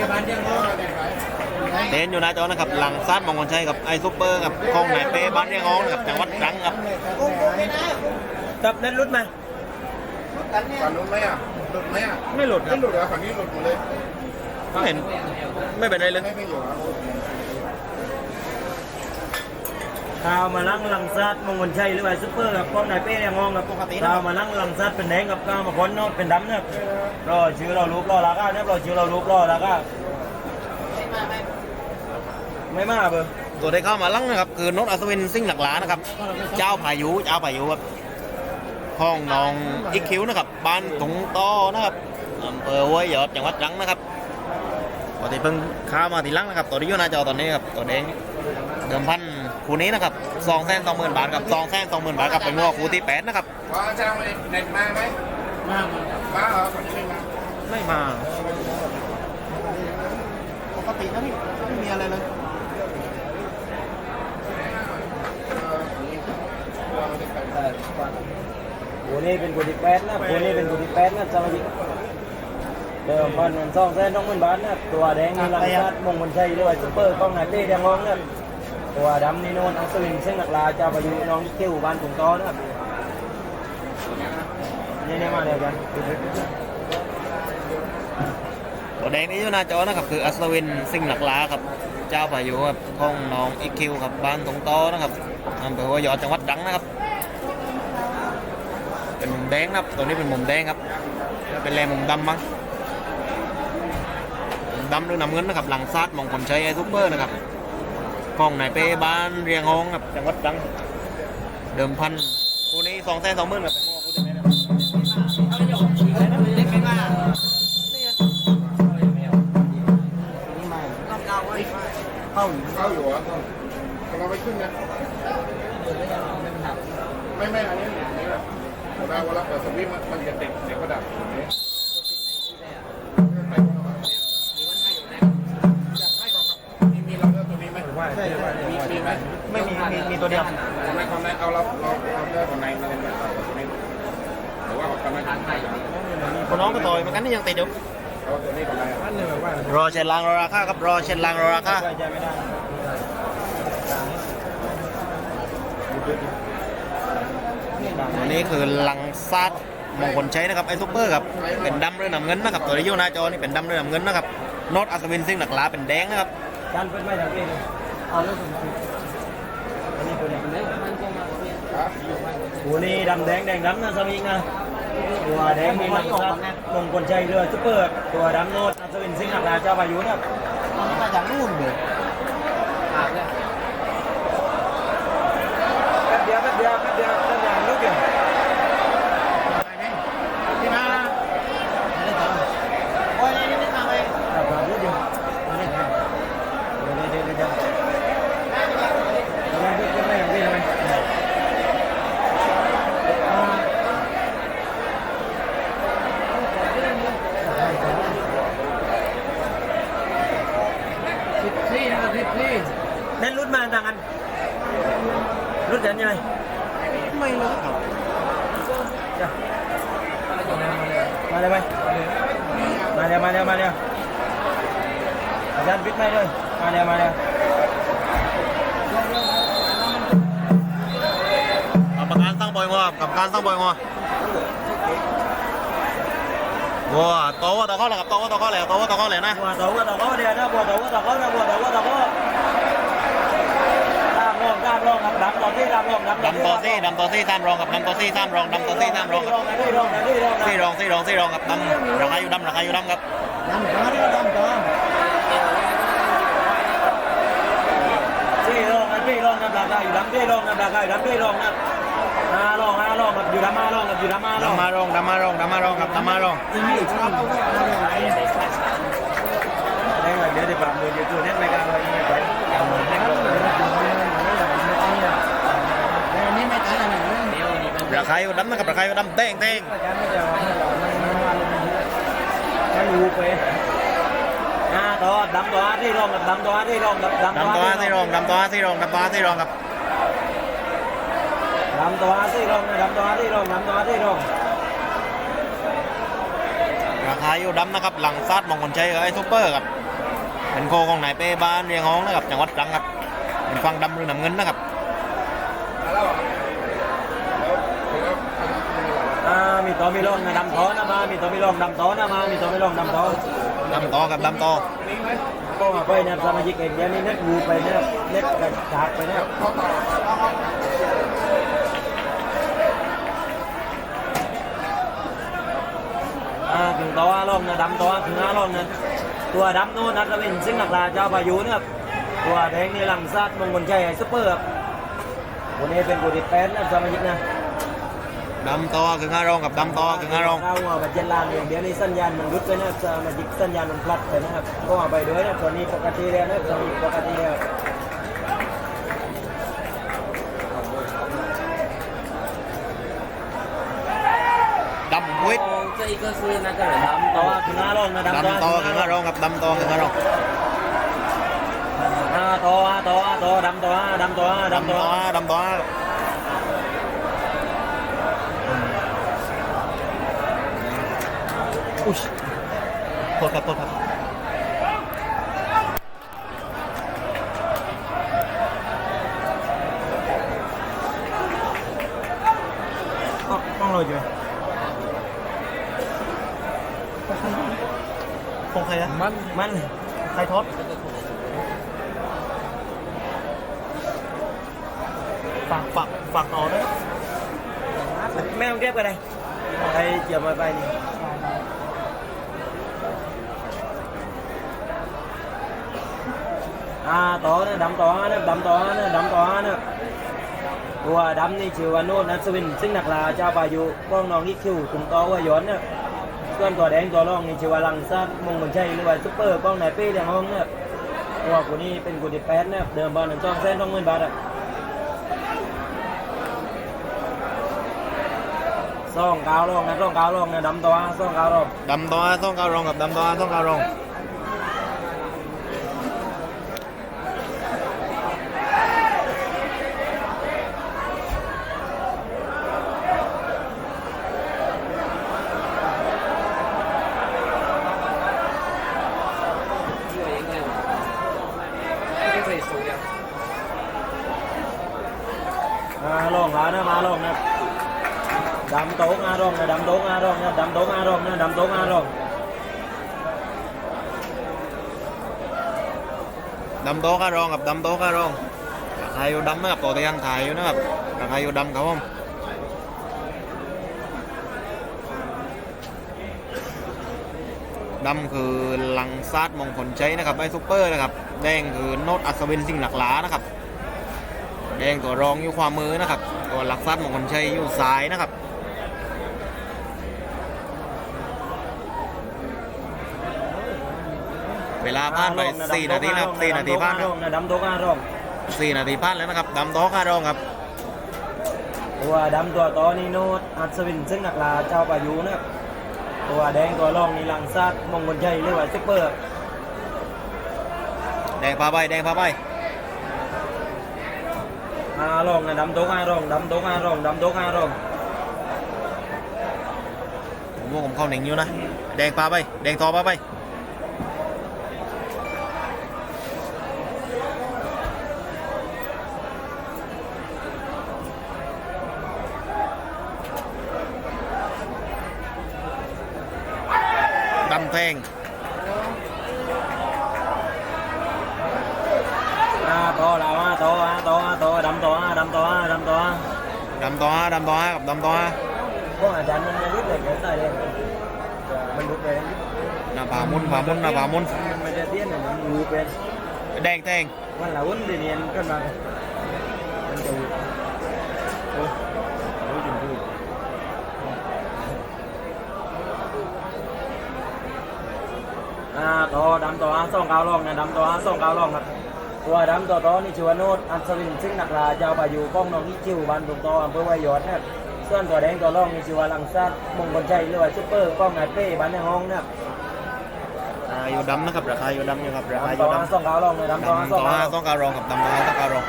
เต้นอยู่หน้าจอนะครับหลังซัดมงคลชัยกับไอซุปเปอร์กับกองไหนเป้บ้านเรียงอ้องกับจังหวัดตรังครับ จับเล่นรุดไหม ฝั่งนู้นไหมอ่ะหลุดไหมอ่ะ ไม่หลุดครั ไม่ บ หลุดเหรอฝั่งนี้หลุดหมดเลย ไม่เห็นไม่เป็นไรเลย ไม่อยู่อ่ะ ข่าวมาลังหลังซัดมงคลชัยหรือว่าซุปเปอร์กับก้อนไหนเป้ยังงงกับปกติข่าวมาลังหลังซัดเป็นแดงกับก้าวมาพ้นเนาะเป็นดำเนี่ยรอชื่อเรารูปรอลาก้าเนี่ยรอชื่อเรารูปรอลาก้าไม่มาเบอร์ ตัวได้เข้ามาลังนะครับคือนนท์อัศวินซิ่งหลักหลานะครับเจ้าพายุครับห้องน้องอิกคิวนะครับบ้านถุงต้อนะครับอำเภอห้วยยอดจังหวัดตรังนะครับปกติเพิ่งเข้ามาทีหลังนะครับตัวที่อยู่หน้าจอตอนนี้ครับตัวแดงเดิมพันคู่นี้นะครับ220,000 บาทกับ220,000 บาทกับเป็นวัวคู่ที่8นะครับ ว่าเจ้าเน็ตมาไหมมาเหรอฝั่งนี้ไม่มา ไม่มา ปกตินะพี่ไม่มีอะไรเลย คู่นี้เป็นคู่ที่แปดนะคู่นี้เป็นคู่ที่แปดนะสมาชิกเดิมพันมัน220,000 บาทนะตัวแดงนี่หลังซัดมงคลชัยหรือว่าซุปเปอร์ก้องไหนเป้ยังงงนะตัวดำนี่โน่นอัศวินเส้นหลักลาเจ้าพายุน้องคิวบ้านถุงต้อนะครับนี่มาเดียวกัน ตัวแดงนี้อยู่หน้าจอนะครับคืออัศวินซิ่งหลักล้าครับเจ้าพายุครับห้องน้องอิกคิวครับบ้านตรงโตนะครับอำเภอหัวยอดจังหวัดตรังนะครับเป็นมุมแดงครับตัวนี้เป็นมุมแดงครับเป็นแรงมุมดำมั้งมุมดำหรือน้ำเงินนะครับหลังซัดมงคลชัยไอซุปเปอร์นะครับห้องไหนเป้บ้านเรียงห้องครับจังหวัดตรังเดิมพันคู่นี้220,000ครับเป็นวัวคู่ที่8ครับ เข้าอยู่อ่ะกำลังไปขึ้นนะไม่อันนี้นี่แหละผมได้ว่ารับแต่สวิตมันจะติดกระดาษมีเราเลือกตัวนี้ไหมมีไหม ไม่มีตัวเดียว คนในเอาเราเลือกคนในมาเล่นแบบตัวนี้หรือว่าคนในทางไทย คนน้องก็ต่อยเหมือนกันนี่ยังติดอยู่ เอาตัวนี้คนในอันนี้แบบว่าร อเชนลางรอราคาครับรอเชนลางรอราคาตัวนี้คือลังซัดมงคลชัยนะครับไอซุปเปอร์ครับเป็นดำหรือน้ำเงินนะครับตัวที่อยู่หน้าจอนี่เป็นดำหรือน้ำเงินนะครับโนตอัศวินซิ่งหลักลาเป็นแดงนะครับ การเป็นไม่ทางเองเอาลูกอันนี้เป็นอะไรคู่นี้ดำแดงดำนะสมิงนะตัวแดงมีหลังซัดมงคลชัยเรือซุปเปอร์ตัวดำโนดอัศวินสิงห์หลักลาเจ้าพายุนะครับ ตอนนี้มาจากนู่นเลย แป๊บเดียวลูกเดียว ที่มา โอ้ยนี่มาไป ลูกเดียวเดี๋ยวเป็นไม่อย่างนี้ทำไมเล่นรุ่นมาต่างกันรุ่นกันยังไง ไม่รู้ครับ มาเลยไหมมาเร็วอาจารย์ปิดไม่เลยมาเร็วกรรมการตั้งบอยงอกรรมการตั้งบอยงอวัวโตว่าตะข้อเลยครับโตว่าตะข้อเลยโตว่าตะข้อเลยนะ บัวตัวเดียวนะบัวตัวตามลองครับดำต่อที่ ดำต่อซี่ตามรองกับดำต่อซี่ตามรองครับซี่รองครับดำราคาอยู่ดำครับ ที่ลองนะราคาอยู่ดำที่ลองนะราคาอยู่ดำที่ลองนะลองกับอยู่ดำมาลองกับอยู่ดำมาลอง ดำมารองครับดำมารอง เดี๋ยวปรับมือเดี๋ยวตัวเน็ตไม่กล้าเลยไปนี่ไม่ตายอะไรเลย ราคาอยู่ดำนะครับราคาอยู่ดำเต้ง ไม่รู้ไปต่อดำตัวที่ลองกับดำตัวที่ลองกับ ดำตัวซี่รองครับ ดำตัวที่ลองนะดำตัวที่ลอง ราคาอยู่ดำนะครับหลังซัดมงคลชัยกับไอ้ซุปเปอร์ครับ เป็นโคของนายเป้บ้านเรียงฮ้องนะครับจังหวัดตรังครับเป็นฟังดำหรือน้ำเงินนะครับ มีตัวมีร่องนะดำท้อนะมามีตัวมีร่องดำท้อนะมามีตัวมีร่องดำท้อ ดำต่อกับดำต่อ ก็มาไปเนี่ยสมาชิกเองเดี๋ยวนี้เน็ตวูไปเนี่ยเน็ตกระชากไปเนี่ยถึงตัวร่องนะดำตัวถึงร่องนะตัวดำโน่นนัทวินซึ่งหลักลาเจ้าพายุนะครับตัวแดงนี่หลังซาดมงคลชัยซุปเปอร์ครับวันนี้เป็นกูดิแปนนะสมาชิกนะ ดำต่อคือ5รองกับดำต่อคือ5รอง เข้ามาบัจเจนลานอย่างเดียวนี้สัญญาณมันรุดไปนะครับสมาชิกสัญญาณมันพลัดไปนะครับก็มาไปด้วยนะตอนนี้ปกติแล้วนะตอนนี้ปกติแล้ว ดำวิท จะอีกก็คือนะก็เลยดำต่อคือ5รองนะ ดำต่อคือ5รองกับดำต่อคือ5รอง ต่อดำต่อดำต่อดำต่อ ดำต่ออุ้ยโทษครับโทษครับต้องเลยอยู่ของใครนะมันใครทดฝากต่อด้วยแม่ต้องเก็บกันเลยใครเกี่ยวไปนี่ต่อนะดำต่อนะดำต่อนะดำต่อนะตัวดำนี่ชื่อว่าโนนัสวินซึ่งนักลาเจ้าปายุกล้องน้องอีคิวถุงต่อว่าย้อนนะส่วนตัวแดงตัวรองนี่ชื่อว่าลังซัดมงคลชัยหรือว่าซุปเปอร์กล้องนายเป้เดียงห้องนะตัวกูนี่เป็นกูดิแปดนะเดิมบอล1,220,000 บาทอ่ะ2 9 รองนะ2 9 รองนะดำตัว2 9 รอง ดำต่อต้อง9รองกับดำต่อต้อง9รองลงแล้วนะมาลงนะดำโต๊ะรองนะดำโต๊ะรองนะดำโต๊ะรองนะดำโต๊ะรอง ดำโต๊ะข้ารองกับดำโต๊ะข้ารองราคาอยู่ดำนะครับตัวที่ยังถ่ายอยู่นะครับราคาอยู่ดำครับผมดำคือลังซาดมงคลชัยนะครับไอซุปเปอร์นะครับแดงคือโนตอัศวินสิ่งหลักหลานะครับแดงตัวรองอยู่ความมือนะครับตัวลักซาดมงคลชัยอยู่ซ้ายนะครับเวลาผ่านไป4 นาทีนะครับ4 นาทีผ่านแล้ว ดำโต๊ะรอง 4 นาทีผ่านแล้วนะครับดำโต๊ะข้ารองครับ ตัวดำตัวต่อนี่โนดอัศวินซึ่งนักลาเจ้าปายุนะครับตัวแดงตัวรองนี่ลังซัดมงคลชัยหรือว่าซุปเปอร์ แดงพาไปแดงพาไป รองนะดำโต๊ะรองดำโต๊ะรองดำโต๊ะรอง ผมว่าผมเข้าหนึ่งอยู่นะแดงพาไปแดงทอพาไปดำแทง ต่อแล้วต่อดำต่อกับดำต่อ พวกอาจารย์มันรุดเลยเกินได้เลยมันรุดเลย หน้าผามุนมันจะเตี้ยนมันรูเป็น แดงแทง มันละวุ่นเรียนขึ้นมามันจะโอ้ยจุ่มพูดต่อดำต่อ2 9 รองนะดำต่อ2 9 รองครับตัวดำต่อนี่ชื่อว่าโนดอัศวินซึ่งนักลาเจ้าพายุกล้องน้องอีคิวบ้านตุงต่ออำเภอไวยยอดนะครับส่วนตัวแดงตัวรองนี่ชื่อว่าลังซัดมงคลชัยหรือว่าซุปเปอร์กล้องนายเป้บ้านในห้องนะครับ อยู่ดำนะครับราคาอยู่ดำอยู่ครับราคาอ ต่ ยู่ อ ดำ 2 9 รองนะดำต่อ2 9 ต้องการรองกับดำต้องการรอง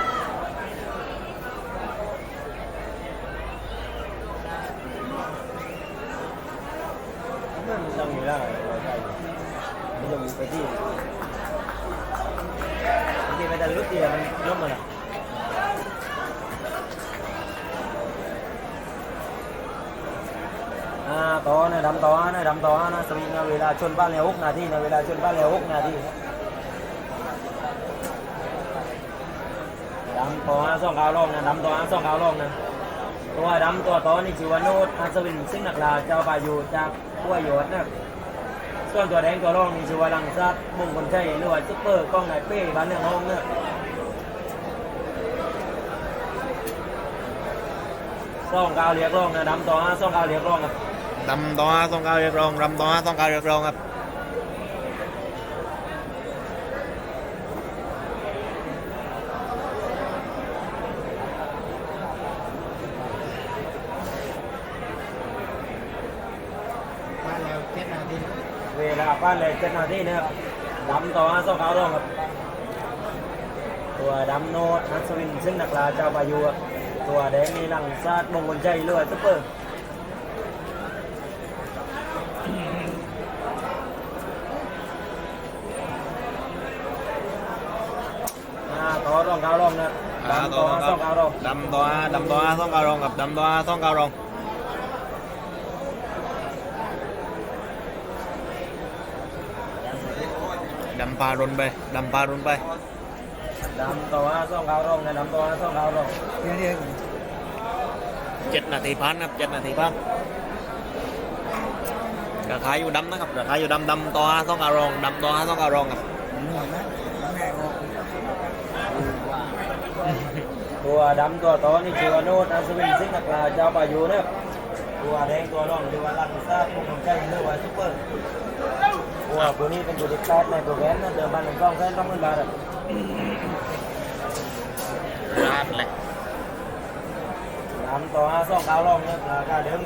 มันต้องอยู่ได้มันจะมีไปที่ เตี้ยมันล้มมาแล้วต่อนะดำต่อนะดำต่อนะสวิงนะเวลาชนบ้านแล้ว6 นาทีนะเวลาชนบ้านแล้ว6 นาทีดำต่อ2 กาวลงนะดำต่อ2 กาวลงนะตัวดำตัวต่อนี่ชื่อว่าโนดอัศวินซึ่งนักลาเจ้าพายุจากขั้วโยดนะส่วนตัวแดงตัวรองนี่ชื่อว่าลังซัดมงคลชัยหรือว่าซุปเปอร์กล้องไหนเป้บ้านเมืองห้องนะ2 กาวเรียกร้องนะดำต่อ2 กาวเรียกร้องนะดำต่อ2 กาวเรียกร้องดำต่อ2 กาวเรียกร้องครับเวลาบ้านเลย7 นาทีนะครับดำต่อ2 กาวร้องครับตัวดำโนดอัศวินซึ่งนักลาเจ้าพายุครับตัวแดงนี่ลังซาดมงคลชัยหรือว่าซุปเปอร์ต่อรองกาวรองนะดำต่อ2 กาวรอง ดำต่อ2 กาวรองกับดำต่อ2 กาวรองดำพารุนไปดำพารุนไปดำต่อ2 กาวรองนะดำต่อ2 กาวรอง7 นาทีพันครับ7 นาทีพันราคาอยู่ดำนะครับราคาอยู่ดำต่อ2 กาวรองดำต่อ2 กาวรองครับตัวดำตัวต่อนี่ชื่อว่าโนดอัศวินซึ่งนักลาเจ้าพายุนะครับตัวแดงตัวรองชื่อว่าลังซาดมงคลชัยหรือว่าซุปเปอร์ตัวนี้เป็นตัวที่8ในโปรแกรมนะเดิมพัน1,220,000 บาทลาดเลยดำต่อ2 กาวรองนะราคาเดิม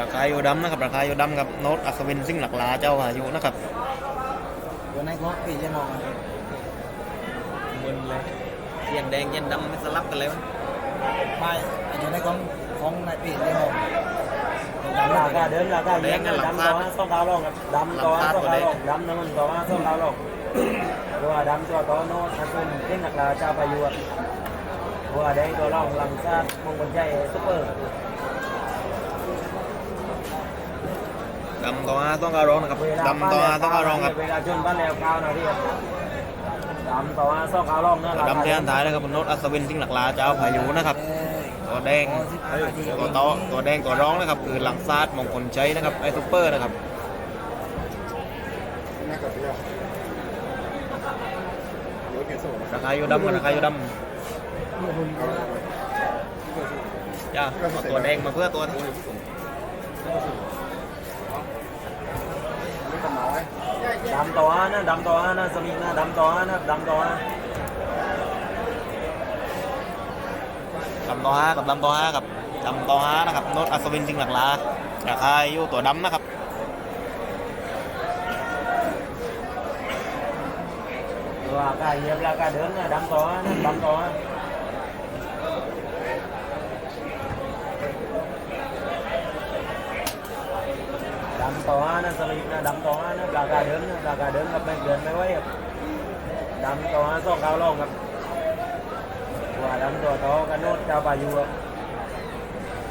ราคาอยู่ดำนะครับราคาอยู่ดำกับโน้ตอัศวินซิ่งหลักลาเจ้าพายุนะครับตัวไหนก็ปีจะมองมึนเลยเย็นแดงเย็นดำไม่สลับกันเลยไม่ตัวไหนของนายปีจะมองราคาเดิมราคาเลี้ยงดำต่อ2 กาวรองครับดำต่อ2 กาวรองดำน้ำมันต่อ2 กาวรองตัวดำตัวต่อโน้ตอัศวินซิ่งหลักลาเจ้าพายุตัวแดงตัวรองลังซาดมงคลชัยซุปเปอร์ดำต่อ2 กาวรองนะครับดำต่อ2 กาวรองครับเวลาชนบ้านแล้ว9 นาทีดำต่อ2 กาวรองนะดำเทียนท้ายนะครับโน้ตอัศวินซิ่งหลักลาเจ้าพายุนะครับตัวแดงตัวแดงตัวร้องนะครับคือหลังซาดมงคลชัยนะครับไอซุปเปอร์นะครับราคาอยู่ดำราคาอยู่ดำจ้าตัวแดงมาเพื่อตัวดำต่อนะดำต่อนะสมิงนะดำต่อนะดำต่อดำต่อกับดำต่อกับดำต่อนะครับโน้ตอัศวินซิ่งหลักลาราคาอยู่ตัวดำนะครับราคาเยียบราคาเดินนะดำต่อนะดำต่อดำต่อนะสลิปนะดำต่อนะราคาเดินนะราคาเดินกับไม่เกินไม่ไหวครับดำต่อ2 กาวรองครับตัวดำตัวต่อกันโน้ตเจ้าพายุครับ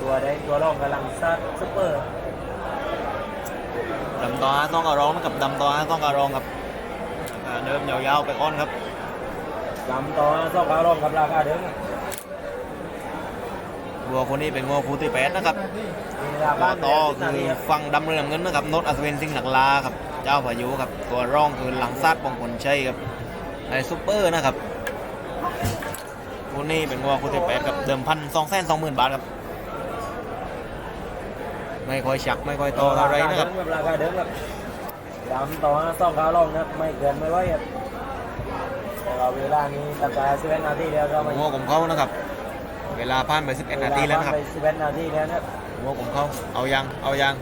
ตัวแดงตัวรองกำลังซัดซุปเปอร์ดำต่อ2 กาวรองนะครับดำต่อ2 กาวรองครับเดิมยาวๆไปก้อนครับดำต่อ2 กาวรองกับราคาเดิมวัวคนนี้เป็นวัวคู่ที่8นะครับตัวต่อคือฟังดำเรืองเงินนะครับโน้ตอัศวินซิ่งหลักลาครับเจ้าพายุครับตัวร่องคือหลังซาดมงคลชัยครับไอซุปเปอร์นะครับคู่นี้เป็นวัวคู่ที่8ครับเดิม1,220,000 บาทครับไม่ค่อยฉักไม่ค่อยโตเท่าไรนะครับราคาเดิมครับดำต่อ2 กาวรองนะไม่เกินไม่ไหวครับแต่เวลานี้ตั้งแต่11 นาทีแล้วเราวัวผมเข้านะครับเวลาผ่านไป11 นาทีแล้วครับ11 นาทีแล้วนะครับวัวผมเข้าเอายัง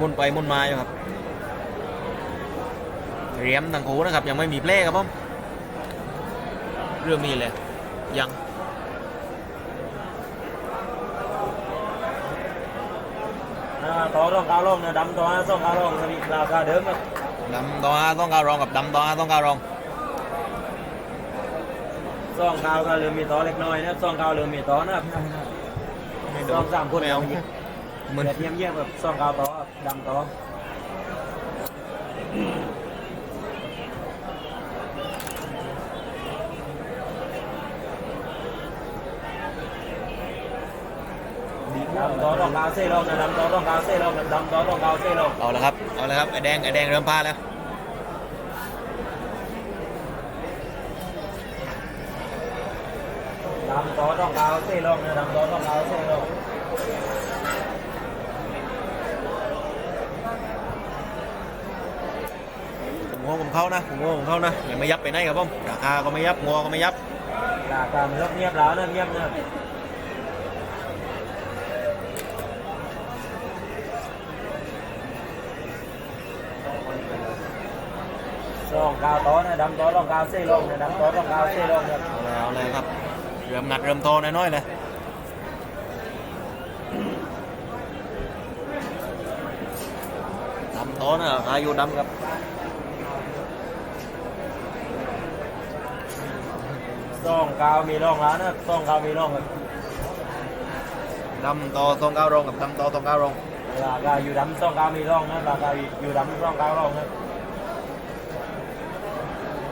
มุนไปมุนมาอยู่ครับเรียมทั้งคู่นะครับยังไม่มีเพลย์ครับผม เรื่องนี้เลยยัง ต่อต้องก้าวลงนะดำต่อต้องก้าวลงจะมีราคาเดิมครับ ดำต่อต้องการรองกับดำต่อต้องการรอง ซ่องก้าวก็เริ่มมีต่อเล็กน้อยนะครับซ่องก้าวเริ่มมีต่อนะครับซ่อง3 คน ไม่เอา ยิง เหมือน แบบเยี่ยมๆแบบซ่องก้าวต่อครับดำต่อดำต่อต้องก้าวเซ่ลงนะดำต่อต้องก้าวเซ่ลงนะดำต่อต้องก้าวเซ่ลง เอาละครับเอาละครับไอ้แดงเริ่มพาแล้ว ดำต่อต้องก้าวเซ่ลงนะดำต่อต้องก้าวเซ่ลง ผมงงผมเข้านะผมงงผมเข้านะยังไม่ยับไปไหนครับผมราคาก็ไม่ยับงัวก็ไม่ยับ ราคามันเงียบแล้วนะเงียบนะซ่องก้าวต่อนะดำต่อต้องก้าวเซ่ลงนะดำต่อต้องก้าวเซ่ลงครับ เอาเลยครับเริ่มงัดเริ่มโตน้อยๆเลยดำโตนะราคาอยู่ดำครับ ซ่องก้าวมีร่องแล้วนะซ่องก้าวมีร่องครับ ดำโตต้องการรองกับดำโตต้องการรอง ราคาอยู่ดำซ่องก้าวมีร่องนะราคาอยู่ดำซ่องก้าวร่องนะ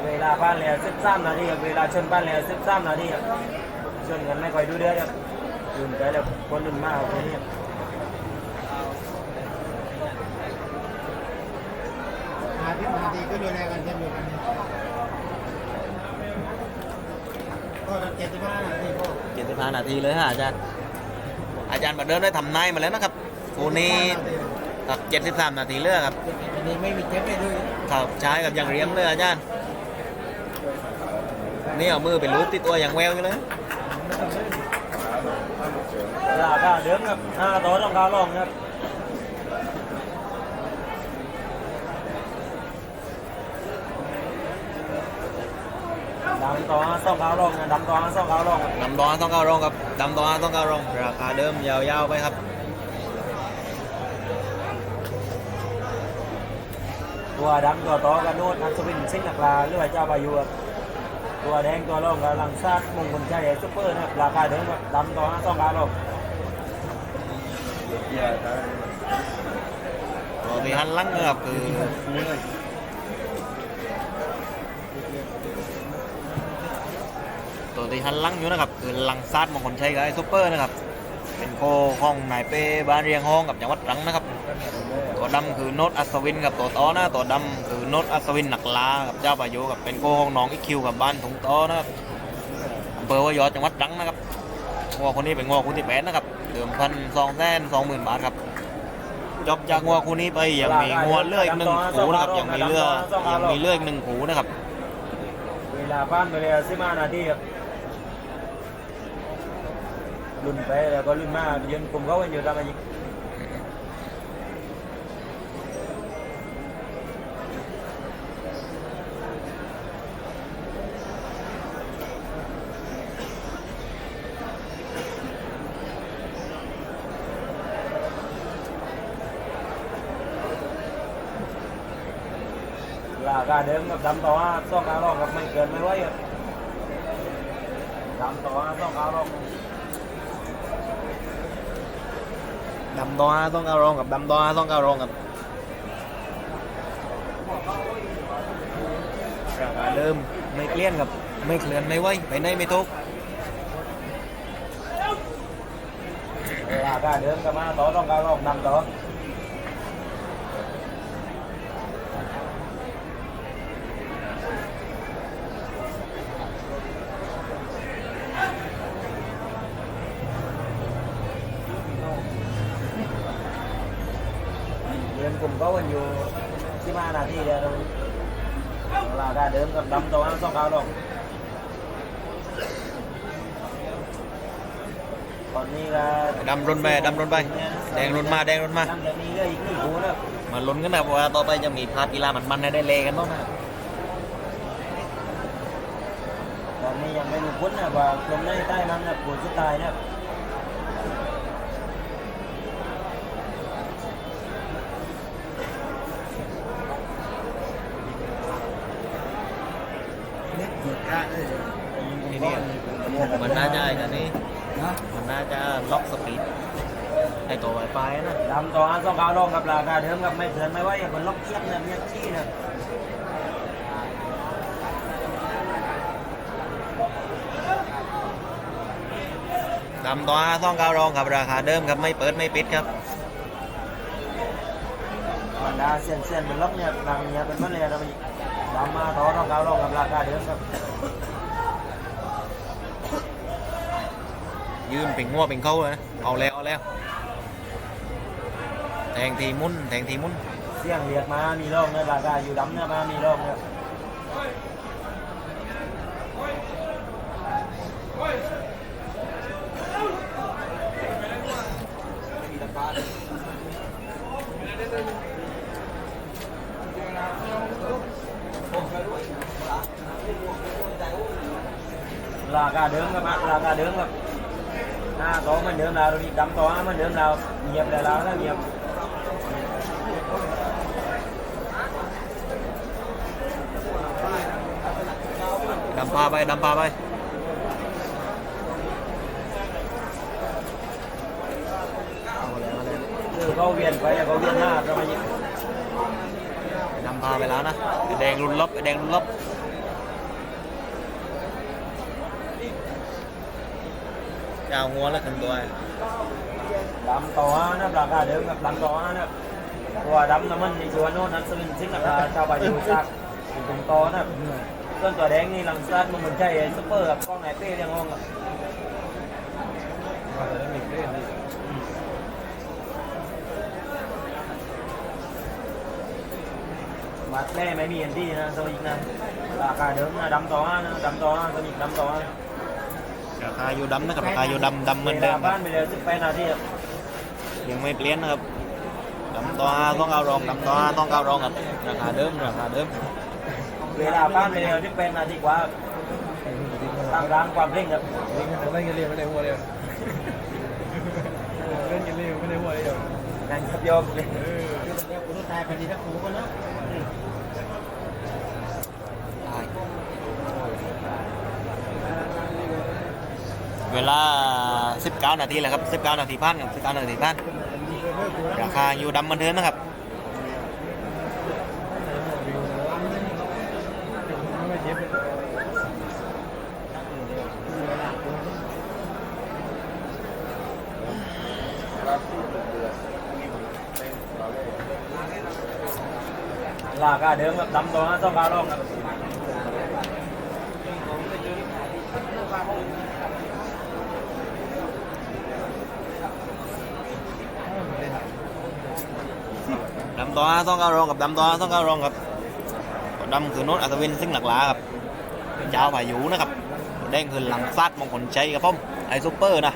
เวลาบ้านแล้ว13 นาทีครับเวลาชนบ้านแล้ว13 นาทีครับชนกันไม่ค่อยดูเดือดครับยืนไปแล้วคนรุ่นมากครับคนนี้ 50 นาทีก็ดูแลกันเช่นเดียวกันก็75 นาทีก็ 75 นาทีเลยฮะอาจารย์มาเดินได้ทำนายมาแล้วนะครับคู่นี้กับ73 นาทีเลือกครับ อันนี้ไม่มีเจ็บเลยด้วย ครับใช้กับอย่างเรียมเลยอาจารย์นี่เอามือไปรูปที่ตัวอย่างแววอยู่เลย ราคาเดิมครับต่อต้องก้าวร่องครับดำต่อต้องก้าวร่องนะดำต่อต้องก้าวร่องครับ ดำต่อต้องการรองครับดำต่อต้องการรองราคาเดิมยาวๆไปครับ ตัวดำตัวต่อกันโน้ตอัศวินสิงห์นักลาหรือว่าเจ้าพายุครับตัวแดงตัวร่องกำลังซาดมงคลชัยซุปเปอร์นะครับราคาเดิมครับดำต่อต้องก้าวร่อง ตัวที่หันหลังนะครับคือตัวที่หันหลังอยู่นะครับคือลังซาดมงคลชัยกับไอ้ซุปเปอร์นะครับเป็นโคของนายเป้บ้านเรียงห้องกับจังหวัดตรังนะครับตัวดำคือโนตอัศวินกับตัวต้อนะตัวดำคือโนตอัศวินหนักลากับเจ้าพายุกับเป็นโคของน้องอีคิวกับบ้านถุงต้อนะครับอำเภอวายอจังหวัดตรังนะครับงัวคนนี้เป็นงัวคู่ที่8นะครับเดิมพัน220,000 บาทครับจบจากงัวคู่นี้ไปยังมีงัวเลือดอีก1 หูนะครับยังมีเลือดอีก1 หูนะครับ เวลาผ่านไปแล้ว15 นาทีครับรุ่นไปแล้วก็รุ่นมายืนกลุ่มเขากันอยู่ตามมายิงราคาเดิมกับดำต่อต้องก้าวร่องกับไม่เกินไม่ไหวครับดำต่อต้องก้าวร่อง ดำต่อต้องการรองกับดำต่อต้องการรองกับราคาเดิมไม่เกลี้ยนกับไม่เคลื่อนไม่ไหวไปไหนไม่ทุก ราคาเดิมกับมาต่อต้องก้าวร่องดำต่อเดินกลุ่มเขากันอยู่15 นาทีเดียวราคาเดิมกับดำต่อต้องก้าวร่องตอนนี้ก็ ดำรุนไปแดงรุนมาดำจะมีเรื่องอีก1 หูนะครับ มาลุ้นกันนะว่าต่อไปจะมีพาร์ทกีฬามันๆให้ได้เลกันบ้างนะ ตอน นี้ยังไม่รู้พ้นนะว่าลมในใต้มันนะปวดสุดท้ายนะทีนี้มันน่าจะไอ้กันนี้มันน่าจะล็อกสปีดไอตัวไวไฟนะ ดำต่ออันต้องการลองกับราคาเดิมกับไม่เกินไม่ไหวมันล็อกเทียบเนี่ยเมียขี้นะ ดำตัวต้องการรองกับราคาเดิมครับไม่เปิดไม่ปิดครับ มันดาเส้นเป็นล็อกเนี่ยดังเนี่ยเป็นมันเลยนะพี่ดำมาต่อต้องการลองกับราคาเดิมครับ ยืนเป็นงัวเป็นเขาเลยนะเอาแล้วเอาแล้วแทงทีมุนแทงทีมุน เสียงเรียกมามีร่องเนี่ยราคาอยู่ดำเนี่ยมามีร่องเนี่ย ราคาเดิมครับราคาเดิมครับหน้าโตมันเดิมเราดำโตมันเดิมเราเงียบเลยเราแล้วเงียบ ดำพาไปดำพาไป คือเขาเวียนไปแล้วเขาเวียนหน้าประมาณนี้ ดำพาไปแล้วนะไอ้แดงรุนลบไอ้แดงรุนลบจะเอางัวแล้วกันตัว ดำโตนะราคาเดิมกับดำโตนะตัวดำน้ำมันในชัวโน่นนั้นซึ่งซิ่งกับชาวบ้านอยู่จากถึงโตนะต้นตัวแดงนี่หลังซัดมันเหมือนใช่ซุปเปอร์กับกล้องไอเป้เรียงห้องอ่ะมาแม่ไม่มีอันที่นะสวิกนะราคาเดิมนะดำโตนะดำโตสวิกดำโต ราคาอยู่ดำนะครับราคาอยู่ดำเหมือนเดิมค บ้า รับ นไปเลย18 นาที ยังไม่เปลี่ยนนะครับดำตัวต้องเอารองดำตัวต้องเอารองครับราคาเดิมราคาเดิม เวลาบ้านไปเลย18 นาทีกว่าตามร้านความเร่งครับ เล่นกันเร็วไม่ได้หัวเร็วเล่นกันเร็วไม่ได้หัวเร็ว งานขับโยมเลย ได้เวลา 19 นาทีแหละครับ19 นาทีพันครับ19 นาทีพันราคาอยู่ดำเหมือนเดิมนะครับ ราคาเดิมครับดำตัวต้องการลองครับ ดำตัวต้องเอารองกับดำตัวต้องเอารองครับดำคือโน้ตอัศวินซึ่งหลักหลาครับเจ้าพายุนะครับแดงคือหลังซัดมงคลชัยครับผมไอซูเปอร์นะ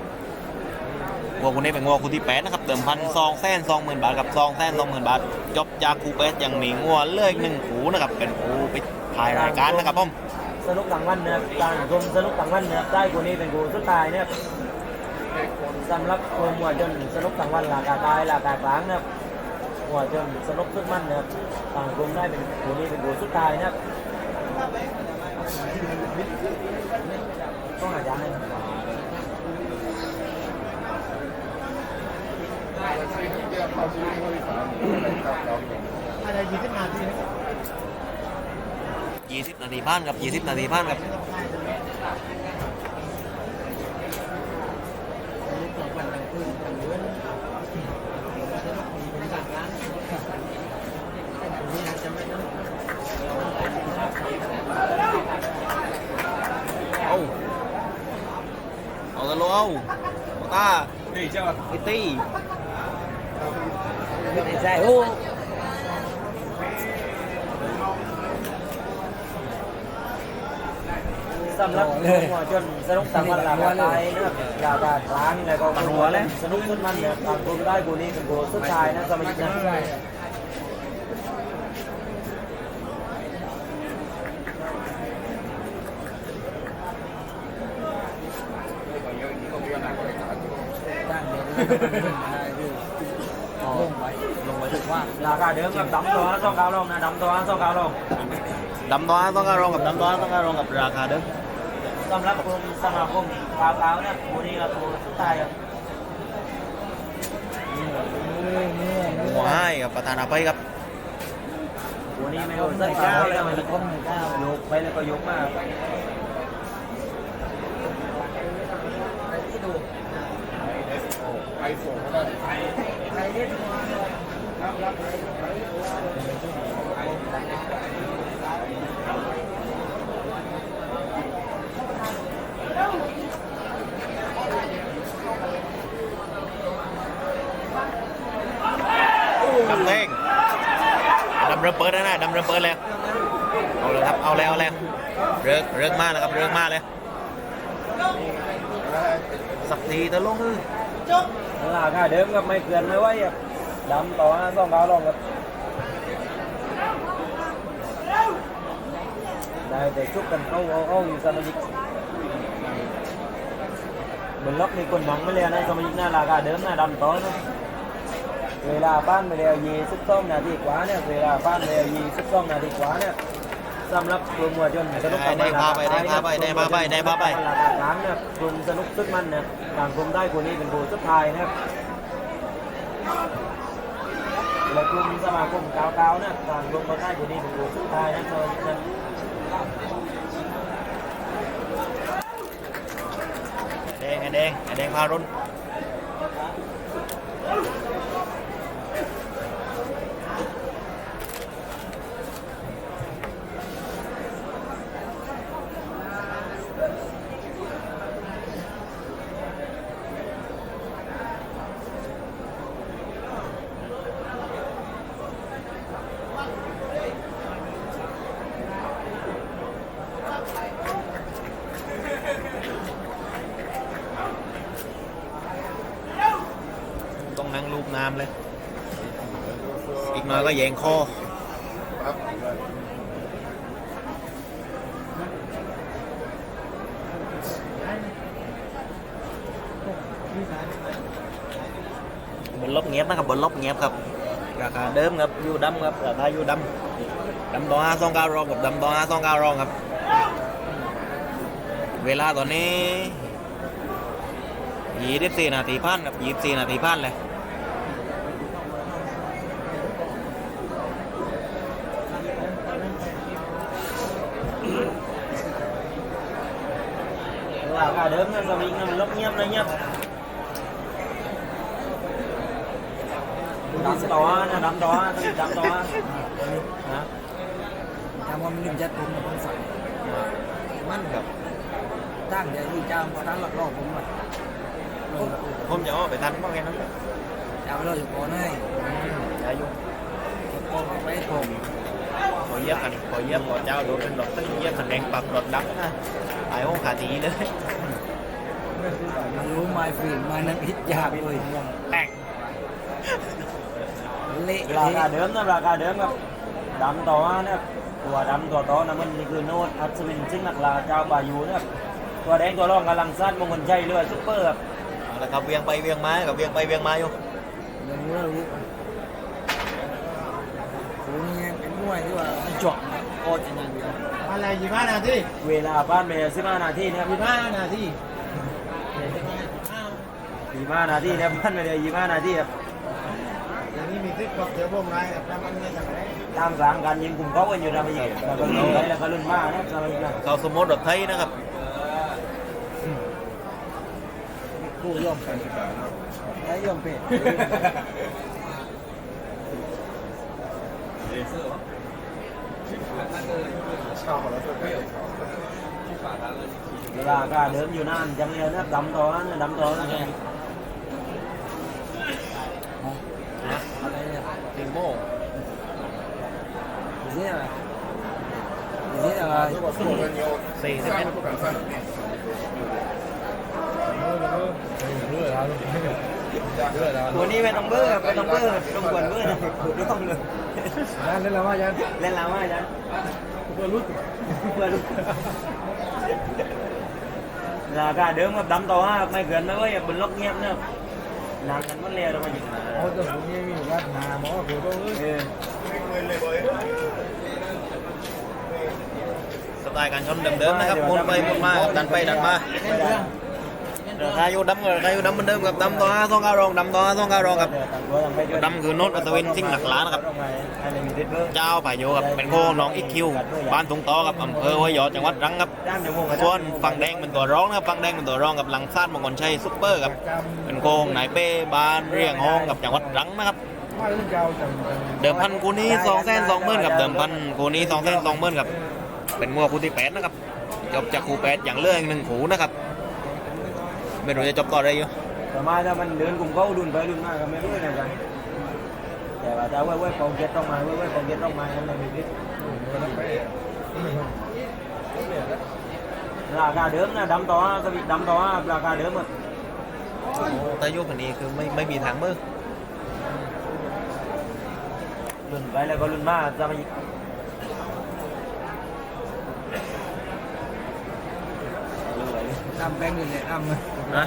วัวคนนี้เป็นวัวคู่ที่8นะครับเติม1,220,000 บาทกับ220,000 บาทจบจากคู่8ยังมีงัวเลือก1คู่นะครับเป็นคู่ปิดท้ายรายการนะครับผม สนุกต่างวันนะครับต่างชมสนุกต่างวันนะครับได้กูนี้เป็นกูสุดท้ายนะครับสำหรับคนหัวจนสนุกต่างวันราคาตายราคากลางนะครับหัวจนสนุกสุดมันนะครับต่างกลุ่มได้เป็นกูนี้เป็นกูสุดท้ายนะครับต้องหาจานเลย อะไรยี่สิบนาที 20 นาทีผ่านครับ20 นาทีผ่านครับเอาตะโลเอาตา นี่เจ้า ไอตี้ ใช่โอ้สำหรับหัวจนสนุกต่างวันราคาตายนะครับราคากลางแล้วก็หัวแล้วสนุกสุดมันเนี่ยต่างกลุ่มได้กูนี้เป็นกูสุดท้ายนะสมัยนั้น ลงไปถึงว่าราคาเดิมกับดำตัวต้องก้าวลงนะดำตัวต้องก้าวลง ดำตัวต้องการรองกับดำตัวต้องการรองกับราคาเดิม สำหรับคนสมาคมขาวๆเนี่ยคู่นี้กับคู่สุดท้ายครับ หัวให้กับประธานาภัยครับ คู่นี้ไม่โดนสักก้าวเลยมันก้มก้าวยกไปแล้วก็ยกมาที่ดู ไอโฟนก็ได้ ใครเล่น ดำเต้งดำเริ่มเปิดแล้วนะดำเริ่มเปิดแล้วเอาเลยครับเอาแล้วเลิกมาแล้วครับเลิกมาแล้วสักทีตะลงเลย ราคาเดิมกับไม่เกินไม่ไหวครับดำต่อต้องก้าวลงครับได้แต่ชุบกันเอาอยู่สมาชิกเหมือนล็อกมีคนหนังไม่เลยนะสมาชิกหน้าราคาเดิมหน้าดำต่อนะเวลาบ้านไปแล้ว22 นาทีกว่าเนี่ยเวลาบ้านไปแล้ว22 นาทีกว่าเนี่ยสำหรับกลุ่มวัวชนสนุก ได้พาไปได้พาไปได้พาไปได้พาไป ราคากลางเนี่ยกลุ่มสนุกสุดมันเนี่ยต่างกลุ่มได้คนนี้เป็นผู้สุดท้ายนะครับและกลุ่มสมาคมกาวๆเนี่ยต่างกลุ่มก็ได้คนนี้เป็นผู้สุดท้ายนะสมาชิกนะ แดงพารุนต้องนั่งรูปน้ำเลยอีกหน่อยก็แยงคอบนลบเงียบนะครับบนลบเงียบครับราคาเดิมครับยูดำครับราคายูดำต่อ529รองกับดำต่อ529รองครับเวลาตอนนี้24 นาทีพันครับ24 นาทีพันเลยราคาเดิมนั่นสมาชิกนะมันลบเงียบนะเงียบดำต่อนะดำต่อนะ ทำว่ามันหนึ่งจัดผมมันต้องใส่ มันครับ ตั้งใจที่จะมาทั้งหลักรอบผมอ่ะ ผมจะเอาไปทันบ้างไงนั้น จะเอาเราอยู่ก่อนให้ อายุ กองไปผม ขอเยี่ยมกันขอเยี่ยมขอเจ้าโดนเป็นดอกตึ้งเยี่ยมมันแดงปักรถดับนะไอ้ห้องขาดีเลย รู้ไม้ฟิล์มมานั้นพิษยากเลย แตก เละ ราคาเดิมนะราคาเดิมครับดำต่อเนี่ยตัวดำตัวต่อนะมันนี่คือโน้ตอัศวินซึ่งนักลาเจ้าบายูนะครับตัวแดงตัวรองกำลังซัดมงคลชัยเรือซุปเปอร์ครับ แล้วครับเวียงไปเวียงมากับเวียงไปเวียงมาอยู่ ยังรู้ผมเนี่ยเป็นมวยที่ว่ามันเจาะโคตรจริงๆ อะไร25 นาที เวลาบ้านไป15 นาทีนะครับ 25 นาที 25 นาทีนะครับบ้านไปเลย25 นาทีครับ อย่างนี้มีคลิปกับเดี๋ยวผมไลน์กับน้ำมันไม่สั่งได้ ตามสามการยิงกลุ่มเขากันอยู่นะพี่แล้วก็ลงไปแล้วก็ลุ่นมากนะครับสมัยนี้ เขาสมมติรถไทยนะครับ คู่ย่อมเป็นได้ย่อมเป็น เวลาก็เดิมอยู่นานจังเลยนะดำต่อนะดำต่อนะ อะไรเนี่ย ติงโม่ เสียอะไรเสียอะไร 41 ตัวนี้ไม่ต้องเบื่อไม่ต้องเบื่อต้องกวนเบื่อนะไม่ต้องเลย เล่นแล้วว่ายัน เล่นแล้วว่าจัง เพื่อรุด เพื่อลูกราคาเดิมกับดำต่อไม่เกินไม่ว่าบนล็อกเงียบเนี่ย นางกันมันเลี้ยเรามาหยิบมา เอาแต่ผมยังมีวัดนาหมอผมต้อง สไตล์การชนเดิมๆนะครับวนไปวนมาดันไปดันมาราคาอยู่ดำเหมือนเดิมกับดำตัว5 2 9รองดำตัว5 2 9รองครับดำคือโน้ตอัศวินซิ่งหลักล้านนะครับเจ้าพายุครับเป็นโค้งน้องอีคิวบ้านตุงตอครับอำเภอห้วยยอดจังหวัดตรังครับส่วนฝั่งแดงเป็นตัวร้องนะครับฝั่งแดงเป็นตัวร้องกับหลังซาดมงคลชัยซุปเปอร์ครับเป็นโค้งนายเป้บ้านเรียงห้องกับจังหวัดตรังนะครับ ว่าเรื่องยาวจัง เดิมพันกูนี้220,000กับเดิมพันกูนี้220,000ครับเป็นงัวคู่ที่8นะครับจบจากคู่8อย่างเลื่อง1คู่นะครับไม่รู้จะจบต่อได้อยู่ แต่มาถ้ามันเดินกลุ่มเขาดุนไปดุนมาก็ไม่รู้นะจ๊ะแต่ว่าถ้าเว้ยปองเก็ตต้องมาเว้ยปองเก็ตต้องมานั่นไม่มีพิษราคาเดิมนะดำต่อสวิตดำต่อราคาเดิมหมด ตายุคนนี้คือไม่มีทางมือ ดุนไปแล้วก็ดุนมาจะมาอีก ทำแบงค์อยู่เนี่ยทำ นะ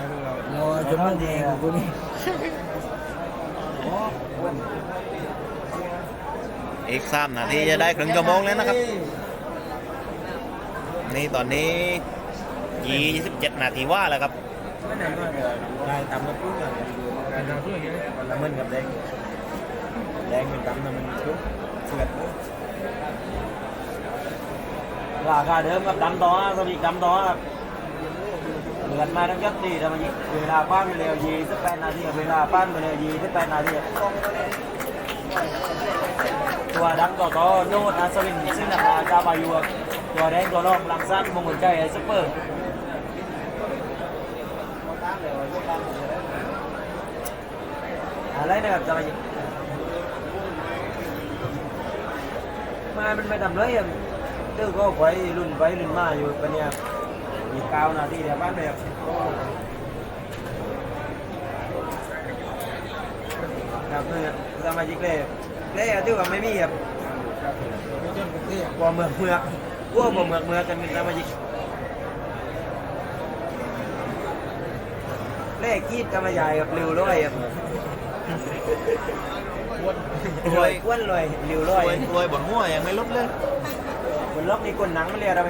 รอจนมันแดงกูนี่ อีก3 นาทีจะได้ครึ่งชั่วโมงแล้วนะครับนี่ตอนนี้27 นาทีว่าแล้วครับ ไม่ไหนก็ได้ตามมาปุ๊บเลยละมันกับแดงแดงเป็นตำนะมันปุ๊บเสือดราคาเดิมกับดำต่อสวิตดำต่อเหมือนมาทั้งยัดตีทำไมเวลาป้านไปเร็ว28 นาทีเวลาป้านไปเร็ว28 นาทีตัวดำต่อโน้ตอัศวินซึ่งราคาจะไปอยู่ตัวแดงตัวรองหลังสั้นมงคลใจไอ้ซุปเปอร์อะไรนะครับจะมามันไม่ทำเลยตื้อก็ไปรุ่นมาอยู่ปะเนี่ยมี9 นาทีเดี๋ยวบ้านเลยครับเนี่ยสมาชิกเลยที่ว่าไม่มีครับกลัวเมือกกลัวบ่เมือกกันเป็นสมาชิกเล่กีดกำมะยายกับริวร้อยครับรวยก้วนรวยริวร้อย รวยบนหัวยังไม่ลดเลย บนล็อกนี่ก้นหนังมันเรียกอะไร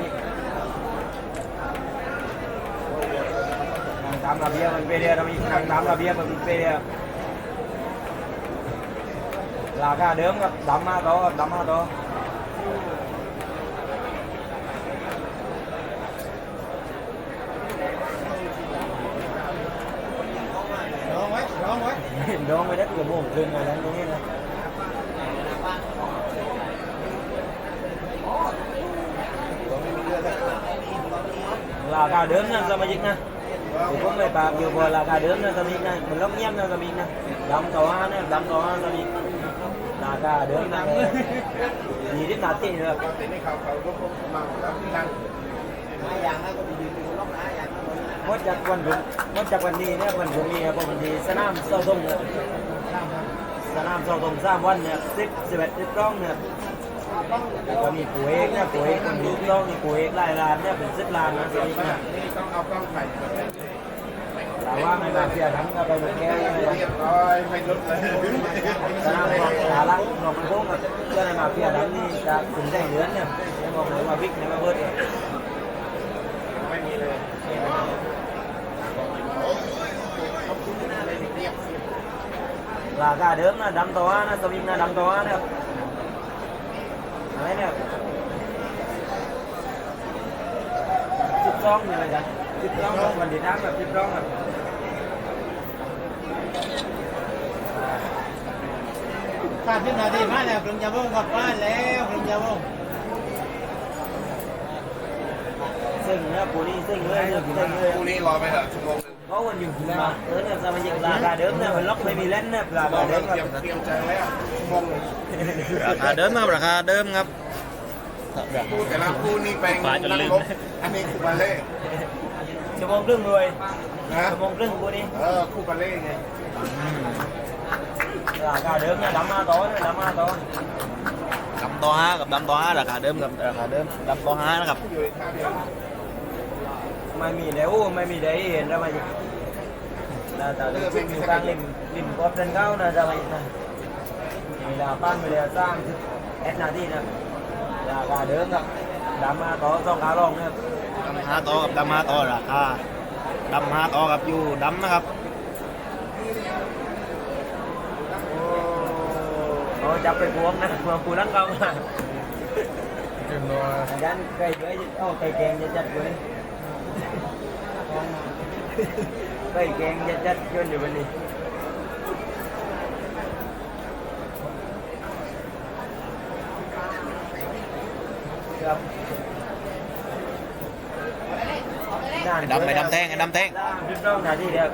ตามระเบียบมันไปเรียกอะไรตามระเบียบมันไปเรียกราคาเดิมกับดำมาต่อร้องไว้ร้องไว้ ร้องไปได้เกือบโมงครึ่งอะไรตรงนี้นะราคาเดิมนะสมาชิกนะผมก็ไม่ปากอยู่พอราคาเดิมนะสมาชิกนะมันล็อกเงียบนะสมาชิกนะดำต่อ5นะดำต่อ5สมาชิกราคาเดิมนะดีที่นาทีนะครับ ตีนี่เขาก็มาแล้วนั่ง มดจากวันนี้เนี่ยวันพรุ่งนี้ครับวันที่สนามเสาธงเนี่ยสนามเสาธง3 วันเนี่ย11 12เนี่ยก็มีปุ๋ยเอกเนี่ยปุ๋ยเอกคนดูต้องมีปุ๋ยเอกหลายล้านเนี่ยเป็น10 ล้านนะสมิกเนี่ย นี่ต้องเอากล้องถ่าย แต่ว่าไม่มาเสียทั้งก็ไปหมดแก้วเลย เรียบร้อยไม่ลดเลย สนามของสาระหนองโค้งกับเพื่อนมาเสียทั้งนี่จะถึงได้เดือนเนี่ยยังบอกเลยว่าวิกเนี่ยมาเบิดเนี่ย ไม่มีเลย ราคาเดิมนะดำต่อนะสมิกนะดำต่อเนี่ยอะไรเนี่ย12นี่เลยจ้ะ12วันที่ทั้งแบบ12แบบ30 นาทีมาแล้วครึ่งชั่วโมงกลับบ้านแล้วครึ่งชั่วโมง ซึ่งนะปูนี่ซึ่งเลยซึ่งเลย คู่นี้รอไปเถอะชั่วโมงนึง เพราะวันอยู่มาเนี่ยสมาชิกราคาเดิมเนี่ยมันล็อกไม่มีเล่นเนี่ยรา บ คา อก เดิ แล้ว ม เตรียมใจไว้อะชั่วโมงนึง ราคาเดิมครับราคาเดิมครับ คู่แต่ละคู่นี่ไปนั่งลบอันนี้คู่บาเล่ ชั่วโมงครึ่งเลย นะ ชั่วโมงครึ่งปูนี่ คู่บาเล่ไง ราคาเดิมเนี่ยดำมาต่อเนี่ยดำมาต่อ ดำต่อ5กับดำต่อ5ราคาเดิมกับราคาเดิมดำต่อ5นะครับ อยู่ท่าเดียว ไม่มีเดี๋ยวไม่มีเดี๋ยวเห็นแล้วมา น่าจะเป็นอยู่กลางริมกอดเดินเข้าน่าจะไปนะเวลาปั้นไปเลยสร้าง10 นาทีนะราคาเดิมครับดำมาต่อ2 ขาลองนะครับ ดำ5ต่อกับดำ5ต่อราคาดำ5ต่อกับอยู่ดำนะครับ โอ้จับไปพวงนะพวงปูลังเขามายันไก่เยอะเอาไก่แกงจะจัดเลยไก่แกงจะจัดจนอยู่วันนี้ครับ ไอ้ดำแท่งไอ้ดำแท่ง 12 นาทีเดียว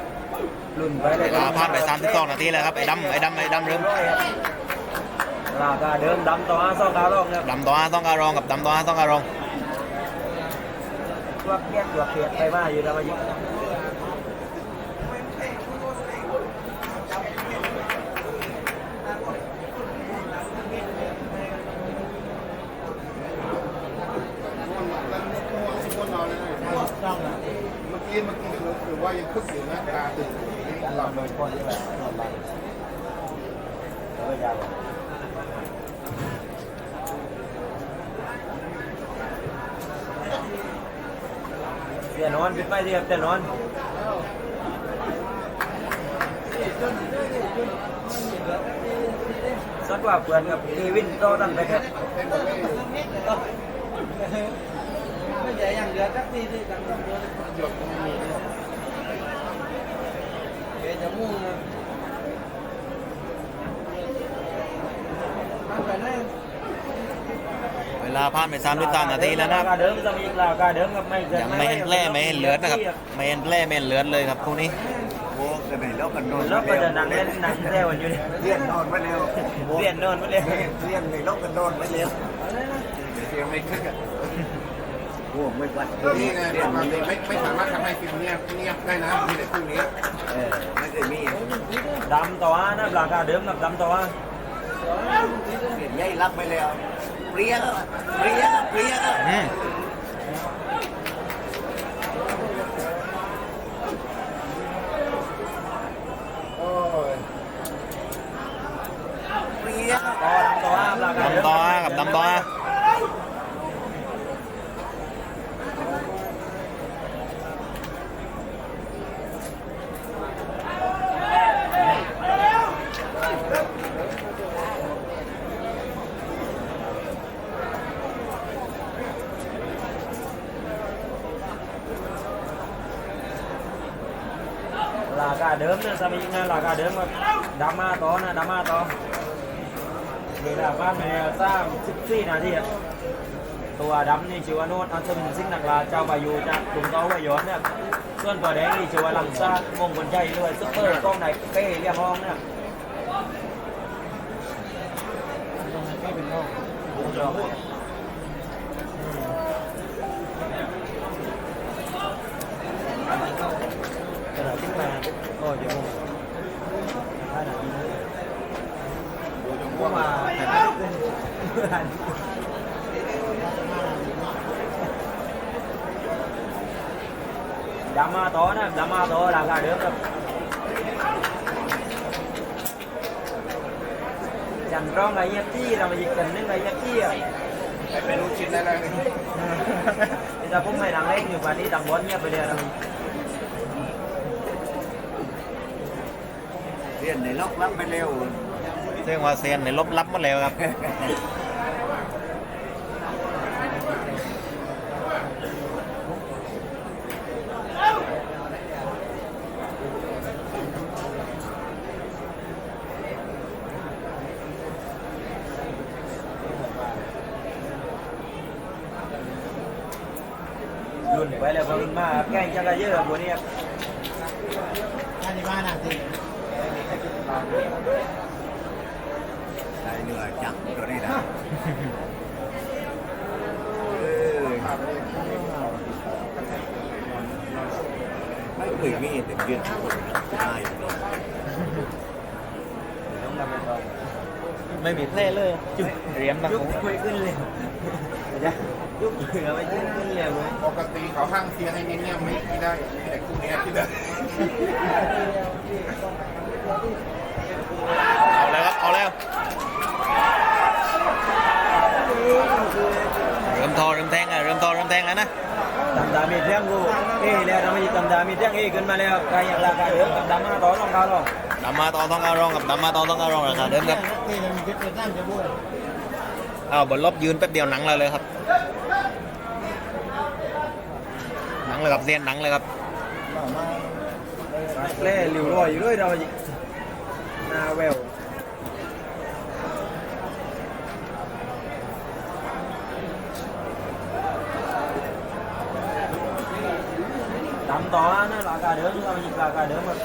ลุ่นไปเลย เวลาผ่านไป32 นาทีแล้วครับไอ้ดำเริ่ม ราคาเดิมดำต่อ2 ขาลองครับ ดำต่อ5ต้องการรองกับดำต่อ5ต้องการรอง ตัวแก้ตัวเขียดไปมาอยู่แล้วมายิง ต้องนะ เมื่อกี้คือว่ายังคึกอยู่นะตาตื่นหลับเลย คนที่แบบนอนหลับแล้วก็ยาว เดี๋ยวนอนปิดไฟดิครับเดี๋ยวนอนสักว่าเพื่อนกับเควินโตตั้งไปครับ ไม่ใช่อย่างเดียวสักทีที่กันหยดเดี๋ยวจะมุ่งนะตั้งแต่นั้น เวลาผ่านไป33 นาทีแล้วนะครับ ราคาเดิมจะมีราคาเดิมกับไม่ ยังไม่เห็นแผลไม่เห็นเลือดนะครับไม่เห็นแผลไม่เห็นเลือดเลยครับคู่นี้ โอ้จะไหนแล้วกันโดน แล้วก็จะนั่งเล่นหนังแซวอยู่นี่ เลี้ยนนอนไปเร็ว เรียนนอนไม่เล่น เลี้ยนในแล้วกันโดนไปเร็วเสียงไม่คึกอ่ะโอ้ไม่วัดนี่ไงไม่สามารถทำให้ฟิล์มเงียบได้นะมีแต่คู่นี้ไม่เคยมี ดำต่อนะราคาเดิมกับดำต่อ เห็นยัยรับไปแล้วเปรี้ยเปรี้ยเปรี้ย อืม โอ้ยเปรี้ย ต่อราคาเดิม ดำต่อกับดำต่อ ราคาเดิมนะสามีนะราคาเดิมกับดำมาต่อนะดำมาต่อเวลาบ้านเนี่ย34 นาทีอะตัวดำนี่ชื่อว่าโนดอัศวินสิงห์นักลาเจ้าพายุจากกรุงเทพยอนเนี่ยส่วนตัวแดงนี่ชื่อว่าลังซาดมงคลชัยด้วยซุปเปอร์กล้องไหนเป้เรียกห้องเนี่ย ตรงนั้นก็เป็นห้อง ขณะที่มาก็จะมองขณะนี้ก็มาดำมาต่อนะดำมาต่อราคาเดิมครับจันร้องไงเงี้ยจี้เรามาหยิบกันนึงไงเงี้ยจี้อ่ะ ไม่รู้ชิ้นได้เลย แต่ผมไม่ดังเล่นอยู่ป่านนี้ดังบอลเงียบไปเลยนะ เรียนในล็อกล้ำไปเร็ว เรียกว่าเซียนในลบลับหมดแล้วครับ รุ่นไปแล้วพอรุ่นมาแกล้งจังกันเยอะกว่านี้ครับ อันนี้มาหนักที ได้เหนื่อยจังตัวนี้นะไม่เคยมีแต่เดือนได้อยู่ ต้องทำเป็นตอน ไม่มีแผลเลยจุดเรียมนะ ยุบคุยขึ้นเลยยุบเหนือไปขึ้นเลยเว้ย ปกติเขาห้างเทียนให้เงี้ยไม่ได้มีแต่คู่นี้ที่ได้ ครับเอาแล้วเริ่มทอเริ่มแทงเริ่มทอเริ่มแทงแล้วนะ ดำดามีเที่ยงกูแล้วดำมีดำดามีเที่ยงขึ้นมาแล้วใครอยากราคาเดิมดำมาต่อรองเขาหรอ ดำมาต่อต้องเอารองกับดำมาต่อต้องเอารองราคาเดิมครับ นี่มันคิดเป็นตั้งจะพูด เอาบนลบยืนแป๊บเดียวหนังเลยครับหนังเลยครับเซียนหนังเลยครับ เล่หลิวรอยอยู่ด้วยเราหน้าแววดำต่อนะราคาเดิมเราหยิบราคาเดิมหมด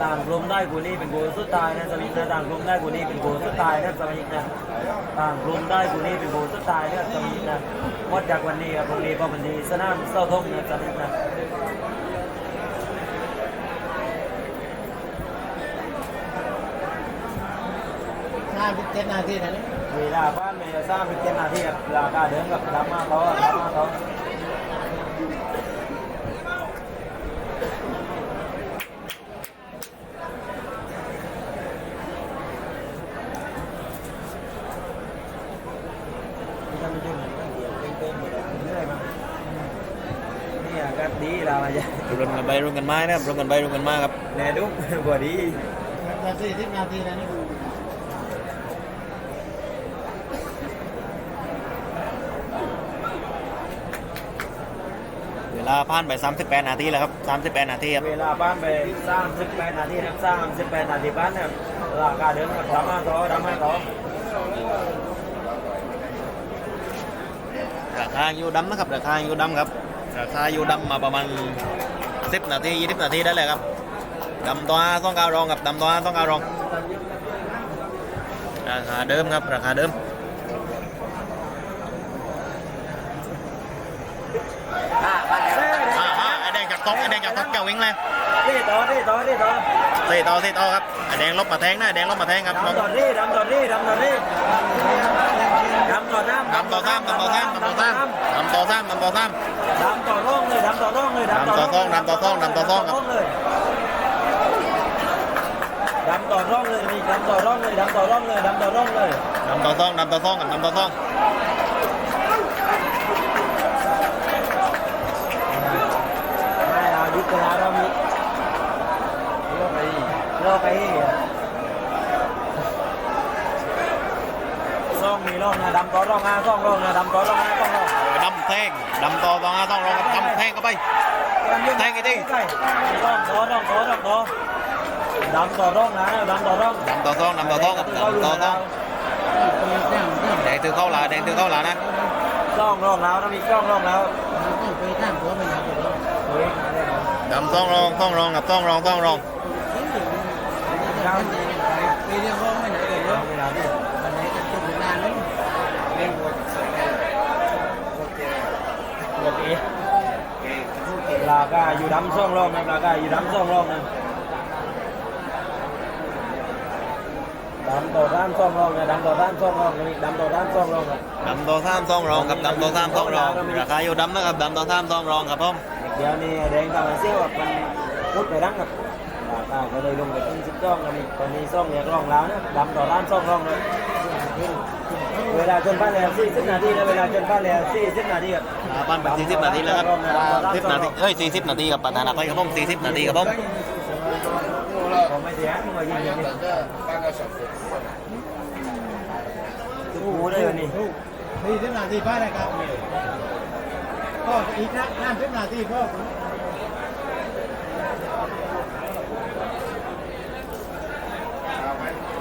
ต่างกลุ่มได้กูนี่เป็นกูสุดท้ายนะสมิธนะต่างกลุ่มได้กูนี่เป็นกูสุดท้ายนะสมิธนะต่างกลุ่มได้กูนี่เป็นกูสุดท้ายนะสมิธนะหมดจากวันนี้ครับพรุ่งนี้ก็วันนี้สนามเสาธงนะสมิธนะ 5-7 นาทีนะนี่ เวลาบ้านเมย์สร้างเป็นเจ็ดนาทีครับราคาเดิมกับดำมาเขาดำมาเขาทำไม่จุ่มเดี๋ยวเต้นๆหมดเลยเรื่อยมานี่อากาศดีเราอาจจะ รุนกันไปรุนกันมานะครับรุนกันไปรุนกันมาครับ แน่ดุ๊กกว่าดี 40 นาทีนะนี่ เวลาผ่านไป38 นาทีแล้วครับ38 นาทีครับ เวลาบ้านไป38 นาทีนะ38 นาทีบ้านเนี่ยราคาเดิมกับดำมาเขาดำมาเขา ราคาอยู่ดำนะครับราคาอยู่ดำครับราคาอยู่ดำมาประมาณ10 นาที20 นาทีได้เลยครับดำตัวต้องการรองกับดำตัวต้องการรองราคาเดิมครับราคาเดิมไอแดงจากต้องไอแดงจากต้องเกี่ยววิ่งเลย ที่ต่อ เตะต่อครับไอแดงลบมาแทงนะไอแดงลบมาแทงครับ ดำต่อที่ดำต่อที่ดำต่อที่ดำต่อน้ำ ดำต่อซ้ำดำต่อซ้ำดำต่อซ้ำดำต่อซ้ำดำต่อซ้ำ ดำต่อร่องเลยดำต่อร่องเลยดำต่อร่องเลยดำต่อร่องเลยมีดำต่อร่องเลยดำต่อร่องเลยดำต่อร่องเลย ดำต่อซ้องดำต่อซ้องกับดำต่อซ้อง ไม่เรายึดกันแล้วเรามีโลกไอ้ร่องมีร่องนะดำต่อร่องนะร่องร่องนะดำต่อร่องนะร่องร่อง ดำแทงดำต่อต้องต้องรองกับดำแทงเข้าไปแทงกี่ที ร่องต่อร่องต่อร่องต่อดำต่อร่องนะดำต่อร่อง ดำต่อซ้องดำต่อซ้องกับดำต่อซ้องแดงตือเข้าหลาแดงตือเข้าหลานะ ร่องร่องแล้วนะมีร่องร่องแล้ว ไปตั้งตัวเป็นอย่างไร เฮ้ย ดำต้องรองต้องรองกับต้องรองต้องรอง ไปเรียกร้องไม่ไหนเลยเนาะ เวลาที่ วันไหนจะจบนานแล้วเรียนบท โอเคราคาอยู่ดำซ่องร่องนะราคาอยู่ดำซ่องร่องนะดำต่อด้านซ่องร่องนะดำต่อด้านซ่องร่องนะดำต่อด้านซ่องร่องนะ ดำต่อซ้ำต้องรองกับดำต่อซ้ำต้องรองราคาอยู่ดำนะครับดำต่อซ้ำต้องรองครับผม เดี๋ยวนี้แดงตาเซี่ยวมันพุดไปดังครับราคาก็เลยลงไปเป็น12นะมีตอนนี้ซ่องอยากร่องแล้วนะดำต่อด้านซ่องร่องเลยเวลาจนบ้านแล้ว40 นาทีนะเวลาจนบ้านแล้ว40 นาทีครับ ปั้นไป40 นาทีแล้วครับ10 นาที40 นาทีกับประธานาธิบดีครับผม40 นาทีครับผม ผมไม่เสียมายิงอย่างนี้ทุกหูเลยวันนี้ 40 นาทีพ่อนะครับพ่ออีกนะ50 นาทีพ่อ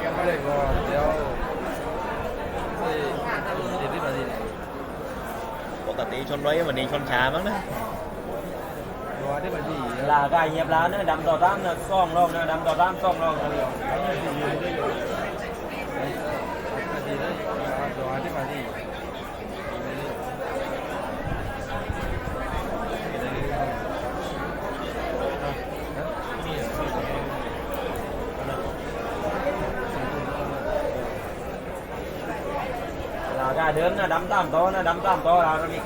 ยังไม่ได้ก็เดี๋ยว ปกติชนร้อยวันนี้ชนช้ามั้งนะ รอได้มาดี ลากายเงียบแล้วนะดำต่อด้านนะซ่องร่องนะดำต่อด้านซ่องร่องนะ มาดีเลยรอได้มาดี กาเดิมนะดำตามโตนะดำตามโตเรานี่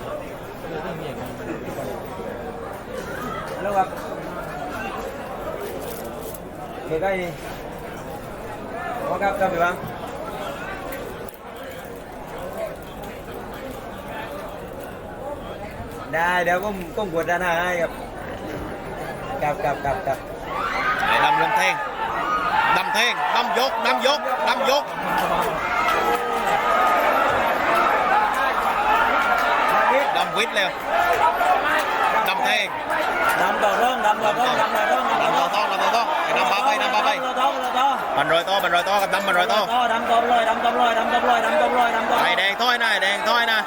แล้วครับใกล้ๆนี่ครับไปบ้างได้เดี๋ยวผมกดด้านหน้าให้ครับกับ ไอ้ดำเรืองเท่งดำเท่งดำยกดำยกดำยกดำวิทย์เลยดำเท่ง ดำต่อร่อง ดำต่อต้องไอ้ดำปลาไปบันรอยต่อกับดำบันรอยต่อไอ้แดงถ้อยนะไอ้แดงถ้อยนะ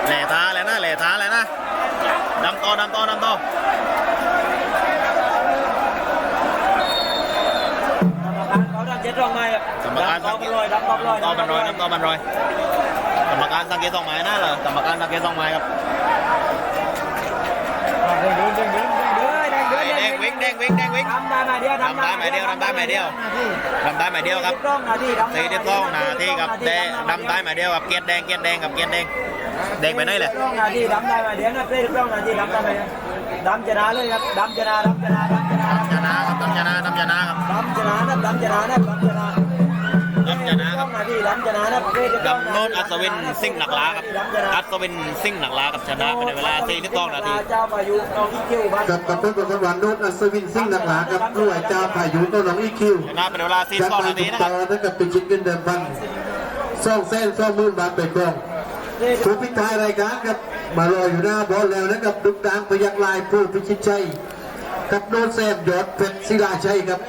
แหล่ตาเลยนะดำต่อ กรรมการเขาดำเจ็ดรองไม้ครับ กรรมการสังเกตดำต่อบันรอยกรรมการสังเกตสองไม้นะเหรอกรรมการสังเกตสองไม้ครับแดงวิ่ง ดำได้มาเดียว ดำได้หมายเดียวครับ42 นาทีกับแดงดำได้หมายเดียวกับเกียรติแดงกับเกียรติแดงไปไหนเลย 12 นาทีดำได้มาเดียวนะ12 นาทีดำได้มาดำชนะเลยครับดำชนะครับ12 นาทีดำชนะนะกับโนนอัศวินซิ่งหนักล้าครับอัศวินซิ่งหนักล้ากับชนะไปในเวลา42 นาที เจ้าพายุน้องอีคิวบ้าน กับกับเพื่อนกับวันโน้ตอัศวินซิ่งหนักหนากับด้วยเจ้าพายุตัวน้องอีคิว ชนะไปในเวลา จาก 42 นาทีนะค ต่ รั อบ นั่นกับเป็นชิ้นเงินเดิมพัน200,000 บาทไปกองผู้พิทายรายการครับมารออยู่หน้าบอลแล้วนะครับดุกดังพยักลายผู้พิชิตชัยกับโนนแซมยอดเพชรศิลาชัยครับ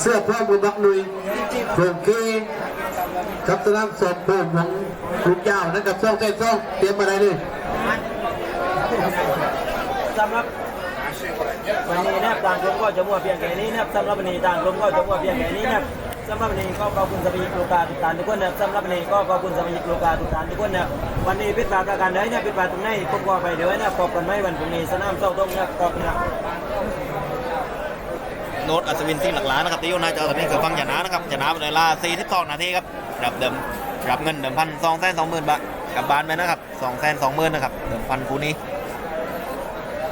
เสื้อพร้อมมือบักหนุยโปร่งเกกับสนามสอบโป่งของลูกยาวนะครับ200,000เตรียมมาได้เลย สำหรับวันนี้นะครับต่างกลุ่มก็จะมั่วเพียงแค่นี้นะครับสำหรับวันนี้ต่างกลุ่มก็จะมั่วเพียงแค่นี้นะครับสำหรับวันนี้ก็ขอบคุณสมาชิกโลกาทุกท่านทุกคนนะครับสำหรับวันนี้ก็ขอบคุณสมาชิกโลกาทุกท่านทุกคนนะครับวันนี้พิดพลาดประการใดนะพิดพลาดตรงไหนผมก็ไปเดี๋ยวนะครับพบกันไหมวันพรุ่งนี้สนามเสาตรงนะครับขอบคุณครับ โนตอัศวินซิ่งหลักล้านนะครับที่อยู่หน้าจอตอนนี้คือฟังชนะนะครับชนะไปในเวลา42 นาทีครับรับเงินเดิมพัน220,000 บาทกลับบ้านไปนะครับ220,000นะครับเดิมพันคู่นี้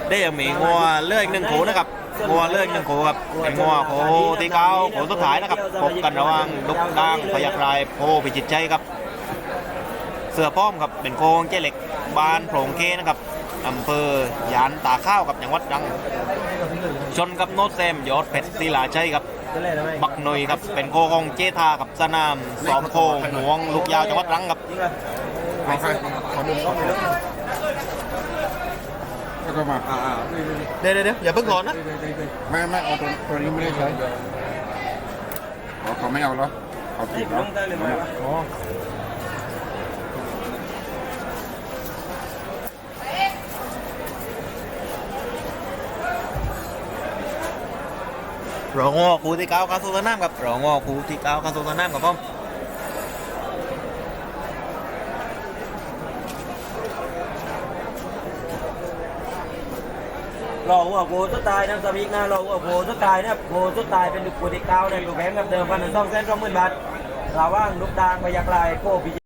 ได้ยังมีงัวเลือก1คู่นะครับงัวเลือก1คู่ครับเป็นงัวโคที่เก้าโคสุดท้ายนะครับพบกันระหว่างลูกด่างพยัคฆ์รายโพพิจิตรชัยครับเสือป้อมครับเป็นโคงเจเหล็กบ้านโปร่งเคนะครับอำเภอยานตาข้าวกับจังหวัดตรังชนกับโนตแซมยอดเพชรศิลาชัยครับบักหนุยครับเป็นโคของเจธากับสนามซ้อมโคหวงลูกยาวจังหวัดตรังครับ ของใครขอดูกล้องเลยแล้วก็มา เดี๋ยวอย่าเพิ่งก่อนนะ ไม่เอาตัวนี้ไม่ได้ใช้เขาไม่เอาแล้วเขาติดแล้ว รองอคูที่เก้าเข้าสู่สนามครับรองอคูที่เก้าเข้าสู่สนามครับผม รอหัวโผล่สุดท้ายนะสมิกนะรอหัวโผล่สุดท้ายนะโผล่สุดท้ายเป็นลูกโผล่ที่เก้าในลูกแบงค์กับเดิมพัน220,000 บาทระหว่างลูกดางพยัคฆ์ลายโป้พิ